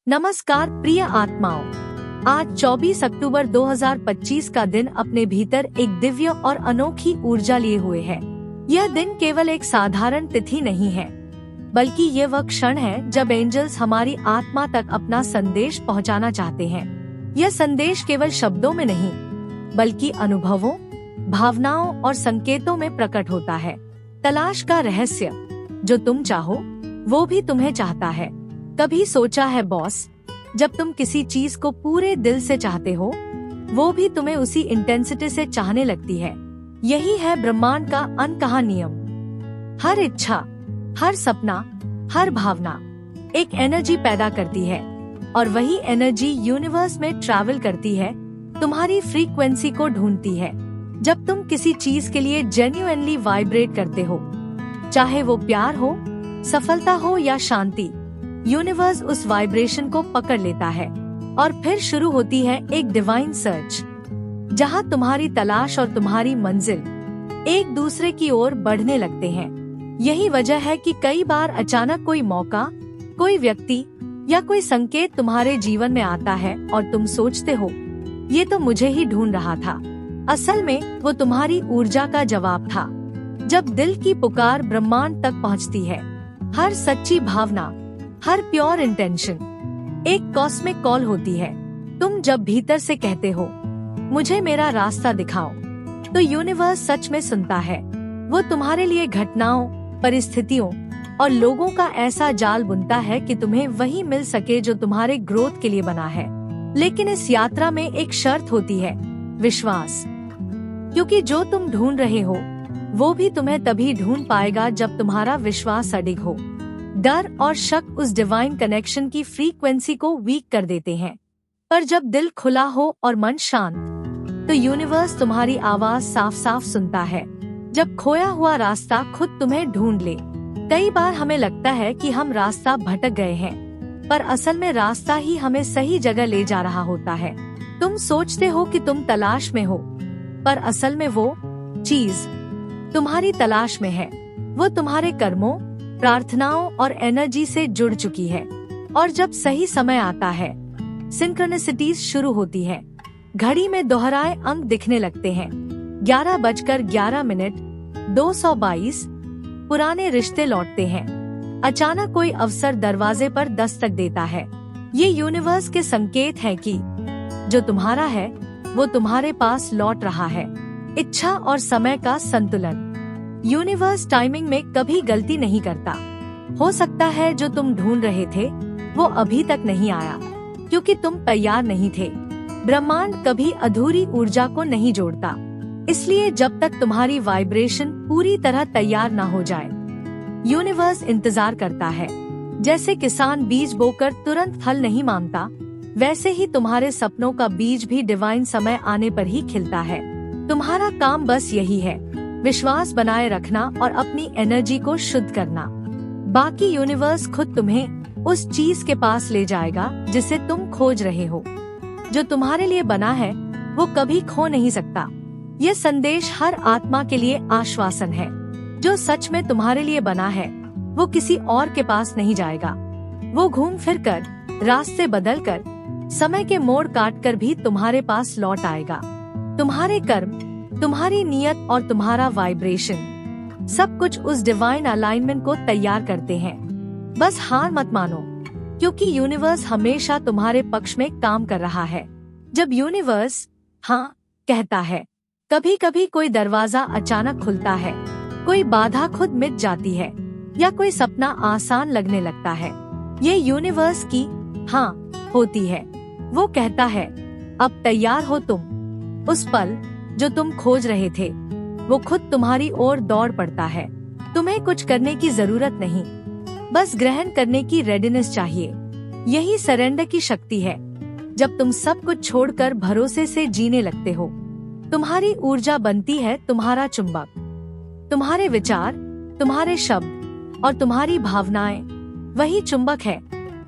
नमस्कार प्रिय आत्माओं, आज 24 अक्टूबर 2025 का दिन अपने भीतर एक दिव्य और अनोखी ऊर्जा लिए हुए है। यह दिन केवल एक साधारण तिथि नहीं है, बल्कि ये वह क्षण है जब एंजल्स हमारी आत्मा तक अपना संदेश पहुंचाना चाहते हैं। यह संदेश केवल शब्दों में नहीं, बल्कि अनुभवों, भावनाओं और संकेतों में प्रकट होता है। तलाश का रहस्य, जो तुम चाहो वो भी तुम्हें चाहता है। कभी सोचा है बॉस, जब तुम किसी चीज को पूरे दिल से चाहते हो, वो भी तुम्हें उसी इंटेंसिटी से चाहने लगती है। यही है ब्रह्मांड का अनकहा नियम। हर इच्छा, हर सपना, हर भावना एक एनर्जी पैदा करती है और वही एनर्जी यूनिवर्स में ट्रैवल करती है, तुम्हारी फ्रीक्वेंसी को ढूंढती है। जब तुम किसी चीज के लिए जेन्युइनली वाइब्रेट करते हो, चाहे वो प्यार हो, सफलता हो या शांति, यूनिवर्स उस वाइब्रेशन को पकड़ लेता है और फिर शुरू होती है एक डिवाइन सर्च, जहां तुम्हारी तलाश और तुम्हारी मंजिल एक दूसरे की ओर बढ़ने लगते हैं। यही वजह है कि कई बार अचानक कोई मौका, कोई व्यक्ति या कोई संकेत तुम्हारे जीवन में आता है और तुम सोचते हो, ये तो मुझे ही ढूंढ रहा था। असल में वो तुम्हारी ऊर्जा का जवाब था। जब दिल की पुकार ब्रह्मांड तक पहुंचती है, हर सच्ची भावना, हर प्योर इंटेंशन एक कॉस्मिक कॉल होती है। तुम जब भीतर से कहते हो, मुझे मेरा रास्ता दिखाओ, तो यूनिवर्स सच में सुनता है। वो तुम्हारे लिए घटनाओं, परिस्थितियों और लोगों का ऐसा जाल बुनता है कि तुम्हें वही मिल सके जो तुम्हारे ग्रोथ के लिए बना है। लेकिन इस यात्रा में एक शर्त होती है, विश्वास। क्योंकि जो तुम ढूंढ रहे हो, वो भी तुम्हें तभी ढूंढ पाएगा जब तुम्हारा विश्वास अडिग हो। डर और शक उस डिवाइन कनेक्शन की फ्रीक्वेंसी को वीक कर देते हैं, पर जब दिल खुला हो और मन शांत, तो यूनिवर्स तुम्हारी आवाज साफ साफ सुनता है। जब खोया हुआ रास्ता खुद तुम्हें ढूंढ ले। कई बार हमें लगता है कि हम रास्ता भटक गए हैं, पर असल में रास्ता ही हमें सही जगह ले जा रहा होता है। तुम सोचते हो कि तुम तलाश में हो, पर असल में वो चीज तुम्हारी तलाश में है। वो तुम्हारे कर्मों, प्रार्थनाओं और एनर्जी से जुड़ चुकी है। और जब सही समय आता है, सिंक्रोनिसिटीज शुरू होती है। घड़ी में दोहराए अंक दिखने लगते हैं। 11:11, 222। पुराने रिश्ते लौटते हैं। अचानक कोई अवसर दरवाजे पर दस्तक देता है। ये यूनिवर्स के संकेत है कि जो तुम्हारा है, वो तुम्हारे पास लौट रहा है। इच्छा और समय का संतुलन। यूनिवर्स टाइमिंग में कभी गलती नहीं करता। हो सकता है जो तुम ढूंढ रहे थे, वो अभी तक नहीं आया, क्योंकि तुम तैयार नहीं थे। ब्रह्मांड कभी अधूरी ऊर्जा को नहीं जोड़ता, इसलिए जब तक तुम्हारी वाइब्रेशन पूरी तरह तैयार न हो जाए, यूनिवर्स इंतजार करता है। जैसे किसान बीज बोकर तुरंत फल नहीं मांगता, वैसे ही तुम्हारे सपनों का बीज भी डिवाइन समय आने पर ही खिलता है। तुम्हारा काम बस यही है, विश्वास बनाए रखना और अपनी एनर्जी को शुद्ध करना। बाकी यूनिवर्स खुद तुम्हें उस चीज के पास ले जाएगा जिसे तुम खोज रहे हो। जो तुम्हारे लिए बना है, वो कभी खो नहीं सकता। ये संदेश हर आत्मा के लिए आश्वासन है। जो सच में तुम्हारे लिए बना है, वो किसी और के पास नहीं जाएगा। वो घूम फिर कर, रास्ते बदल कर, समय के मोड़ काट कर भी तुम्हारे पास लौट आएगा। तुम्हारे कर्म, तुम्हारी नियत और तुम्हारा वाइब्रेशन, सब कुछ उस डिवाइन अलाइनमेंट को तैयार करते हैं। बस हार मत मानो, क्योंकि यूनिवर्स हमेशा तुम्हारे पक्ष में काम कर रहा है। जब यूनिवर्स हाँ कहता है, कभी कभी कोई दरवाजा अचानक खुलता है, कोई बाधा खुद मिट जाती है, या कोई सपना आसान लगने लगता है। ये यूनिवर्स की हाँ होती है। वो कहता है, अब तैयार हो तुम। उस पल जो तुम खोज रहे थे, वो खुद तुम्हारी ओर दौड़ पड़ता है। तुम्हें कुछ करने की जरूरत नहीं, बस ग्रहण करने की रेडीनेस चाहिए। यही सरेंडर की शक्ति है। जब तुम सब कुछ छोड़कर भरोसे से जीने लगते हो, तुम्हारी ऊर्जा बनती है तुम्हारा चुंबक। तुम्हारे विचार, तुम्हारे शब्द और तुम्हारी भावनाएं वही चुंबक है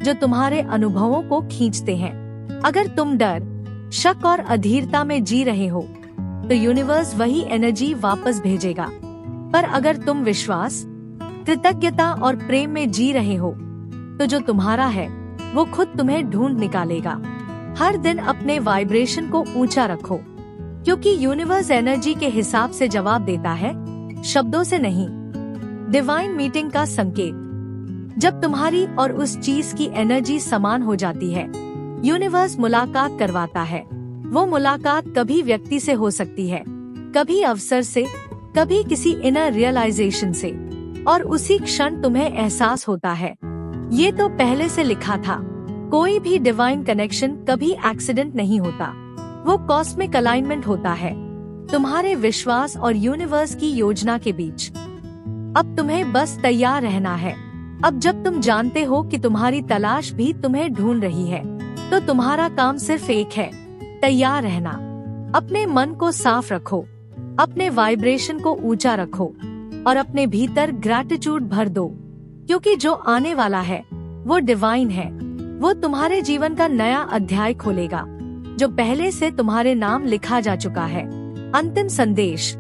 जो तुम्हारे अनुभवों को खींचते हैं। अगर तुम डर, शक और अधीरता में जी रहे हो, तो यूनिवर्स वही एनर्जी वापस भेजेगा। पर अगर तुम विश्वास, कृतज्ञता और प्रेम में जी रहे हो, तो जो तुम्हारा है वो खुद तुम्हें ढूंढ निकालेगा। हर दिन अपने वाइब्रेशन को ऊंचा रखो, क्योंकि यूनिवर्स एनर्जी के हिसाब से जवाब देता है, शब्दों से नहीं। डिवाइन मीटिंग का संकेत। जब तुम्हारी और उस चीज की एनर्जी समान हो जाती है, यूनिवर्स मुलाकात करवाता है। वो मुलाकात कभी व्यक्ति से हो सकती है, कभी अवसर से, कभी किसी इनर रियलाइजेशन से, और उसी क्षण तुम्हें एहसास होता है, ये तो पहले से लिखा था। कोई भी डिवाइन कनेक्शन कभी एक्सीडेंट नहीं होता, वो कॉस्मिक अलाइनमेंट होता है, तुम्हारे विश्वास और यूनिवर्स की योजना के बीच। अब तुम्हें बस तैयार रहना है। अब जब तुम जानते हो कि तुम्हारी तलाश भी तुम्हें ढूंढ रही है, तो तुम्हारा काम सिर्फ एक है, तैयार रहना। अपने मन को साफ रखो, अपने वाइब्रेशन को ऊंचा रखो, और अपने भीतर ग्रैटिट्यूड भर दो, क्योंकि जो आने वाला है वो डिवाइन है। वो तुम्हारे जीवन का नया अध्याय खोलेगा, जो पहले से तुम्हारे नाम लिखा जा चुका है। अंतिम संदेश,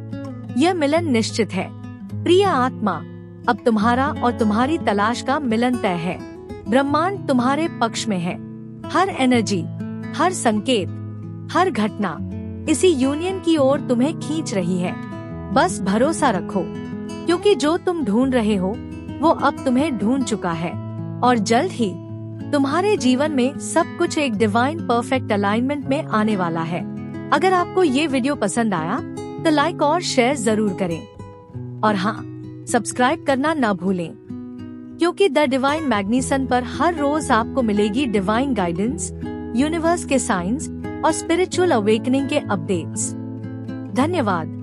यह मिलन निश्चित है। प्रिय आत्मा, अब तुम्हारा और तुम्हारी तलाश का मिलन तय है। ब्रह्मांड तुम्हारे पक्ष में है। हर एनर्जी, हर संकेत, हर घटना इसी यूनियन की ओर तुम्हें खींच रही है। बस भरोसा रखो, क्योंकि जो तुम ढूंढ रहे हो वो अब तुम्हें ढूंढ चुका है, और जल्द ही तुम्हारे जीवन में सब कुछ एक डिवाइन परफेक्ट अलाइनमेंट में आने वाला है। अगर आपको ये वीडियो पसंद आया तो लाइक और शेयर जरूर करें, और हाँ, सब्सक्राइब करना ना भूलें, क्योंकि द डिवाइन मैग्नीसन पर हर रोज आपको मिलेगी डिवाइन गाइडेंस, यूनिवर्स के साइंस और स्पिरिचुअल अवेकनिंग के अपडेट्स। धन्यवाद।